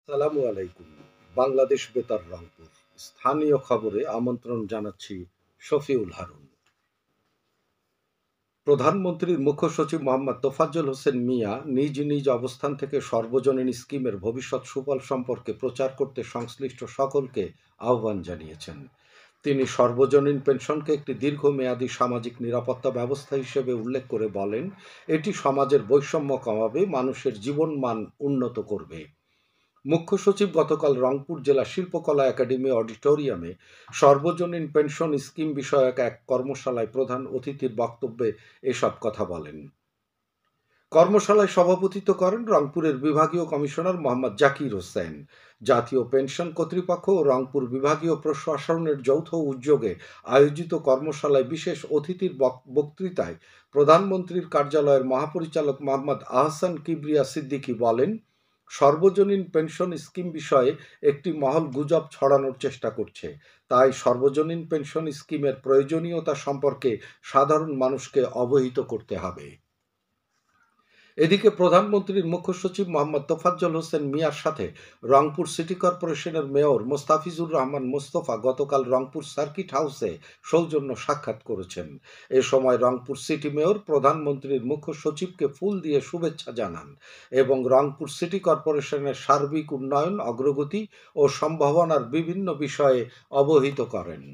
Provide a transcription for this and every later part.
আসসালামু আলাইকুম। বাংলাদেশ বেতার রংপুর স্থানীয় খবরে আমন্ত্রণ জানাচ্ছি শফিউল হারুন। প্রধানমন্ত্রীর মুখ্য সচিব মোহাম্মদ তোফাজ্জল হোসেন মিয়া নিজ নিজ অবস্থান থেকে সর্বজনীন স্কিমের ভবিষ্যৎ সুফল সম্পর্কে প্রচার করতে সংশ্লিষ্ট সকলকে আহ্বান জানিয়েছেন। তিনি সর্বজনীন পেনশনকে একটি দীর্ঘমেয়াদী সামাজিক নিরাপত্তা ব্যবস্থা হিসেবে উল্লেখ করে বলেন, এটি সমাজের বৈষম্য কমাবে, মানুষের জীবনমান উন্নত করবে। মুখ্য সচিব গতকাল রংপুর জেলা শিল্পকলা একাডেমি অডিটোরিয়ামে সর্বজনীন পেনশন স্কিম বিষয়ক এক কর্মশালায় প্রধান অতিথির বক্তব্যে এসব কথা বলেন। কর্মশালায় সভাপতিত্ব করেন রংপুরের বিভাগীয় কমিশনার মোহাম্মদ জাকির হোসেন। জাতীয় পেনশন কর্তৃপক্ষ ও রংপুর বিভাগীয় প্রশাসনের যৌথ উদ্যোগে আয়োজিত কর্মশালায় বিশেষ অতিথির বক্তৃতায় প্রধানমন্ত্রীর কার্যালয়ের মহাপরিচালক মোহাম্মদ আহসান কিবরিয়া সিদ্দিকী বলেন, সর্বজনীন পেনশন স্কিম বিষয়ে একটি মহল গুজব ছড়ানোর চেষ্টা করছে, তাই সর্বজনীন পেনশন স্কিমের প্রয়োজনীয়তা সম্পর্কে সাধারণ মানুষকে অবহিত করতে হবে। এদিকে প্রধানমন্ত্রীর মুখ্য সচিব মোহাম্মদ তোফাজ্জল হোসেন মিয়ার সাথে রংপুর সিটি কর্পোরেশনের মেয়র মোস্তাফিজুর রহমান মোস্তফা গতকাল রংপুর সার্কিট হাউসে সৌজন্য সাক্ষাৎ করেছেন। এ সময় রংপুর সিটি মেয়র প্রধানমন্ত্রীর মুখ্য সচিবকে ফুল দিয়ে শুভেচ্ছা জানান এবং রংপুর সিটি কর্পোরেশনের সার্বিক উন্নয়ন, অগ্রগতি ও সম্ভাবনার বিভিন্ন বিষয়ে অবহিত করেন।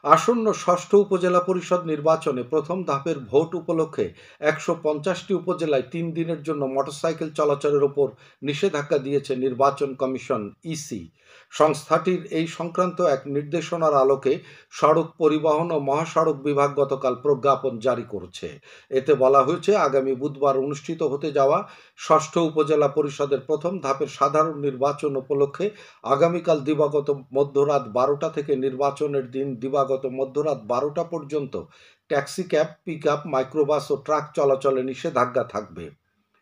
আসন্ন ষষ্ঠ উপজেলা পরিষদ নির্বাচনে প্রথম ধাপের ভোট উপলক্ষে ১৫০টি উপজেলায় ৩ দিনের জন্য মোটরসাইকেল চলাচলের ওপর নিষেধাজ্ঞা দিয়েছে নির্বাচন কমিশন ইসি। সংস্থাটির এই সংক্রান্ত এক নির্দেশনার আলোকে সড়ক পরিবহন ও মহাসড়ক বিভাগ গতকাল প্রজ্ঞাপন জারি করেছে। এতে বলা হয়েছে, আগামী বুধবার অনুষ্ঠিত হতে যাওয়া ষষ্ঠ উপজেলা পরিষদের প্রথম ধাপের সাধারণ নির্বাচন উপলক্ষে আগামীকাল দিবাগত মধ্যরাত ১২টা থেকে নির্বাচনের দিন দিবাগত মধ্যরাত ১২টা পর্যন্ত ট্যাক্সি ক্যাব, পিকআপ, মাইক্রোবাস ও ট্রাক চলাচলে নিষেধাজ্ঞা থাকবে।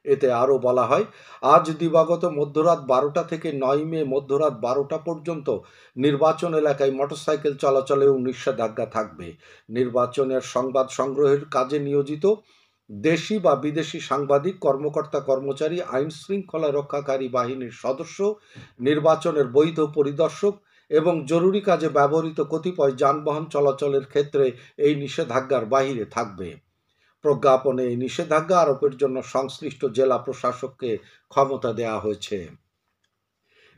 এতে আরও বলা হয়, আজ দিবাগত মধ্যরাত ১২টা থেকে ৯ মে মধ্যরাত ১২টা পর্যন্ত নির্বাচন এলাকায় মোটরসাইকেল চলাচলেও নিষেধাজ্ঞা থাকবে। নির্বাচনের সংবাদ সংগ্রহের কাজে নিয়োজিত দেশি বা বিদেশি সাংবাদিক, কর্মকর্তা কর্মচারী, আইন শৃঙ্খলা রক্ষাকারী বাহিনীর সদস্য, নির্বাচনের বৈধ পরিদর্শক এবং জরুরি কাজে ব্যবহৃত কতিপয় যানবাহন চলাচলের ক্ষেত্রে এই নিষেধাজ্ঞার বাহিরে থাকবে। প্রজ্ঞাপনে এই নিষেধাজ্ঞা আরোপের জন্য সংশ্লিষ্ট জেলা প্রশাসককে ক্ষমতা দেওয়া হয়েছে।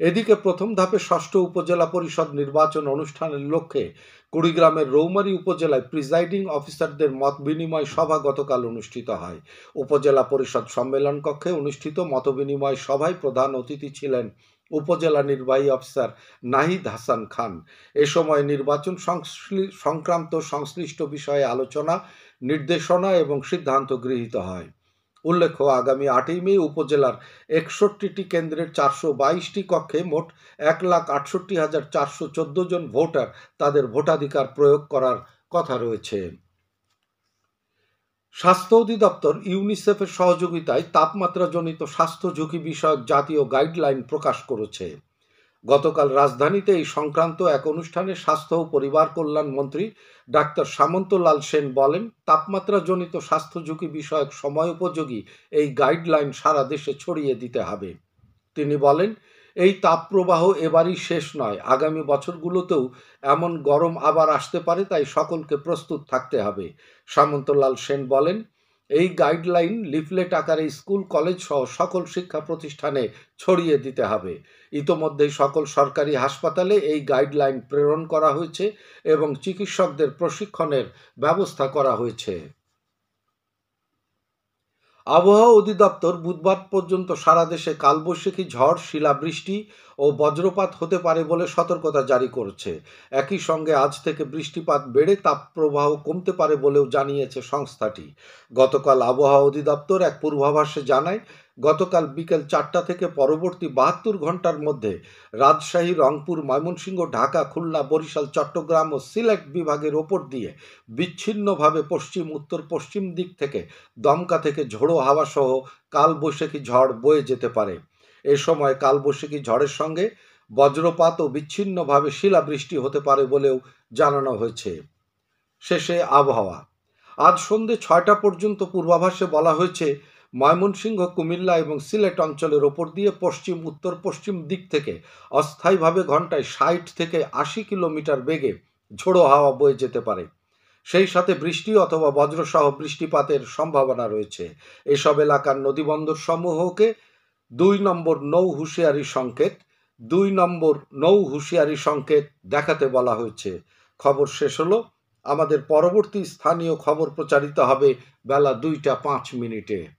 এদিকে প্রথম ধাপে ষষ্ঠ উপজেলা পরিষদ নির্বাচন অনুষ্ঠানের লক্ষ্যে কুড়িগ্রামের রৌমারী উপজেলায় প্রিজাইডিং অফিসারদের মত বিনিময় সভা গতকাল অনুষ্ঠিত হয়। উপজেলা পরিষদ সম্মেলন কক্ষে অনুষ্ঠিত মতবিনিময় সভায় প্রধান অতিথি ছিলেন উপজেলা নির্বাহী অফিসার নাহিদ হাসান খান। এ সময় নির্বাচন সংক্রান্ত সংশ্লিষ্ট বিষয়ে আলোচনা, নির্দেশনা এবং সিদ্ধান্ত গৃহীত হয়। উল্লেখ্য, আগামী ৮ই মে উপজেলার ৬১টি কেন্দ্রের ৪২২টি কক্ষে মোট ১,৬৮,৪১৪ জন ভোটার তাদের ভোটাধিকার প্রয়োগ করার কথা রয়েছে। স্বাস্থ্য অধিদপ্তর ইউনিসেফের সহযোগিতায় তাপমাত্রাজনিত স্বাস্থ্য ঝুঁকি বিষয়ক জাতীয় গাইডলাইন প্রকাশ করেছে। গতকাল রাজধানীতে এই সংক্রান্ত এক অনুষ্ঠানে স্বাস্থ্য ও পরিবার কল্যাণ মন্ত্রী ডাক্তার সামন্তলাল সেন বলেন, তাপমাত্রাজনিত স্বাস্থ্য ঝুঁকি বিষয়ক সময়োপযোগী এই গাইডলাইন সারা দেশে ছড়িয়ে দিতে হবে। তিনি বলেন, এই তাপপ্রবাহ এবারই শেষ নয়, আগামী বছরগুলোতেও এমন গরম আবার আসতে পারে, তাই সকলকে প্রস্তুত থাকতে হবে। সামন্তলাল সেন বলেন, এই গাইডলাইন লিফলেট আকারে স্কুল, কলেজ সহ সকল শিক্ষা প্রতিষ্ঠানে ছড়িয়ে দিতে হবে। ইতোমধ্যেই সকল সরকারি হাসপাতালে এই গাইডলাইন প্রেরণ করা হয়েছে এবং চিকিৎসকদের প্রশিক্ষণের ব্যবস্থা করা হয়েছে। আবহাওয়া অধিদপ্তর বুধবার পর্যন্ত সারা দেশে কালবৈশাখী ঝড়, শিলাবৃষ্টি ও বজ্রপাত হতে পারে বলে সতর্কতা জারি করেছে। একই সঙ্গে আজ থেকে বৃষ্টিপাত বেড়ে তাপপ্রবাহ কমতে পারে বলেও জানিয়েছে সংস্থাটি। গতকাল আবহাওয়া অধিদপ্তর এক পূর্বাভাসে জানায়, গতকাল বিকেল 4টা থেকে পরবর্তী 72 ঘন্টার মধ্যে রাজশাহী, রংপুর, ময়মনসিংহ, ঢাকা, খুলনা, বরিশাল, চট্টগ্রাম ও সিলেট বিভাগের ওপর দিয়ে বিচ্ছিন্নভাবে পশ্চিম, উত্তর পশ্চিম দিক থেকে দমকা থেকে ঝোড়ো হাওয়া সহ কালবৈশাখী ঝড় বয়ে যেতে পারে। এ সময় কালবৈশাখী ঝড়ের সঙ্গে বজ্রপাত ও বিচ্ছিন্নভাবে শিলাবৃষ্টি হতে পারে বলেও জানানো হয়েছে। শেষে আবহাওয়া। আজ সন্ধে 6টা পর্যন্ত পূর্বাভাসে বলা হয়েছে, ময়মনসিংহ, কুমিল্লা এবং সিলেট অঞ্চলের ওপর দিয়ে পশ্চিম উত্তর পশ্চিম দিক থেকে অস্থায়ীভাবে ঘন্টায় ৬০ থেকে ৮০ কিলোমিটার বেগে ঝোড়ো হাওয়া বয়ে যেতে পারে। সেই সাথে বৃষ্টি অথবা বজ্রসহ বৃষ্টিপাতের সম্ভাবনা রয়েছে। এসব এলাকার নদীবন্দর সমূহকে ২ নম্বর নৌ হুঁশিয়ারি সংকেত দেখাতে বলা হয়েছে। খবর শেষ হলো। আমাদের পরবর্তী স্থানীয় খবর প্রচারিত হবে বেলা ২টা ৫ মিনিটে।